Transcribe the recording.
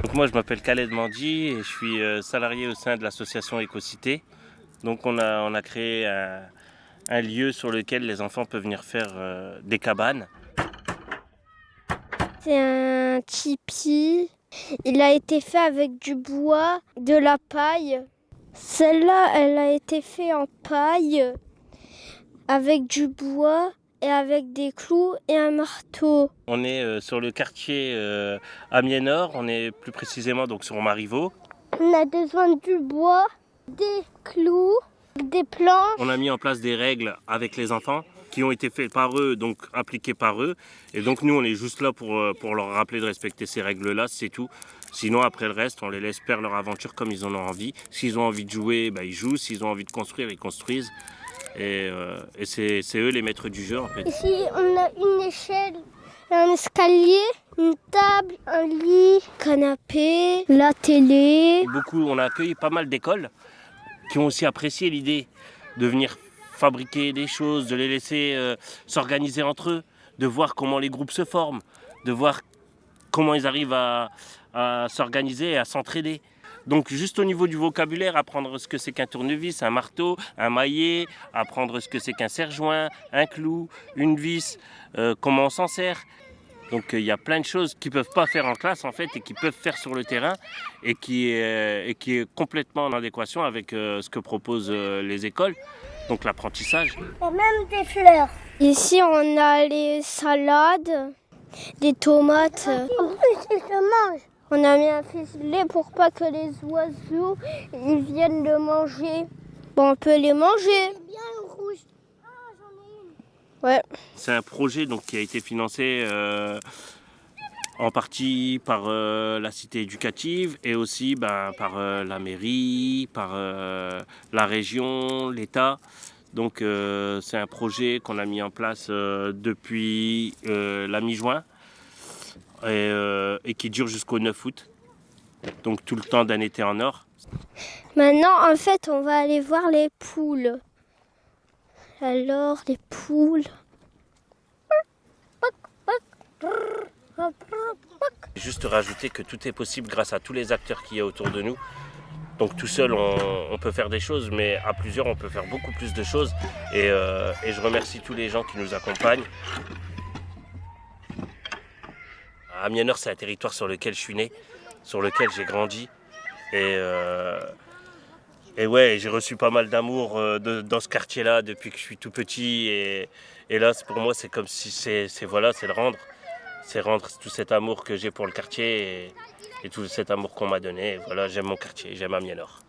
Donc moi je m'appelle Khaled Mandi et je suis salarié au sein de l'association Écocité. Donc on a créé un lieu sur lequel les enfants peuvent venir faire des cabanes. C'est un tipi. Il a été fait avec du bois, de la paille. Celle-là, elle a été faite en paille, avec du bois et avec des clous et un marteau. On est sur le quartier Amiens-Nord, on est plus précisément donc sur Marivaux. On a besoin du bois, des clous, des planches. On a mis en place des règles avec les enfants qui ont été faites par eux, donc appliquées par eux. Et donc nous, on est juste là pour leur rappeler de respecter ces règles-là, c'est tout. Sinon, après le reste, on les laisse faire leur aventure comme ils en ont envie. S'ils ont envie de jouer, ils jouent. S'ils ont envie de construire, ils construisent. Et c'est eux les maîtres du jeu, en fait. Ici, on a une échelle, un escalier, une table, un lit, canapé, la télé. On a accueilli pas mal d'écoles qui ont aussi apprécié l'idée de venir fabriquer des choses, de les laisser s'organiser entre eux, de voir comment les groupes se forment, de voir comment ils arrivent à s'organiser et à s'entraider. Donc juste au niveau du vocabulaire, apprendre ce que c'est qu'un tournevis, un marteau, un maillet, apprendre ce que c'est qu'un serre-joint, un clou, une vis, comment on s'en sert. Donc il y a plein de choses qu'ils ne peuvent pas faire en classe en fait et qu'ils peuvent faire sur le terrain et qui est complètement en adéquation avec ce que proposent les écoles, donc l'apprentissage. Et même des fleurs. Ici on a les salades, des tomates. En plus ils se mangent. On a mis un filet pour pas que les oiseaux ils viennent le manger. Bon, on peut les manger. C'est bien le rouge. Ah, j'en ai une. Ouais. C'est un projet donc, qui a été financé en partie par la cité éducative et aussi par la mairie, par la région, l'État. Donc c'est un projet qu'on a mis en place depuis la mi-juin et qui dure jusqu'au 9 août. Donc tout le temps d'un été en or. Maintenant, en fait, on va aller voir les poules. Alors, les poules. Juste rajouter que tout est possible grâce à tous les acteurs qu'il y a autour de nous. Donc tout seul, on peut faire des choses, mais à plusieurs, on peut faire beaucoup plus de choses. Et je remercie tous les gens qui nous accompagnent. Amiens-Nord, c'est un territoire sur lequel je suis né, sur lequel j'ai grandi. Et ouais, j'ai reçu pas mal d'amour dans ce quartier-là depuis que je suis tout petit. Et là, pour moi, c'est comme si c'est le rendre. C'est rendre tout cet amour que j'ai pour le quartier et tout cet amour qu'on m'a donné. Et voilà, j'aime mon quartier, j'aime Amiens-Nord.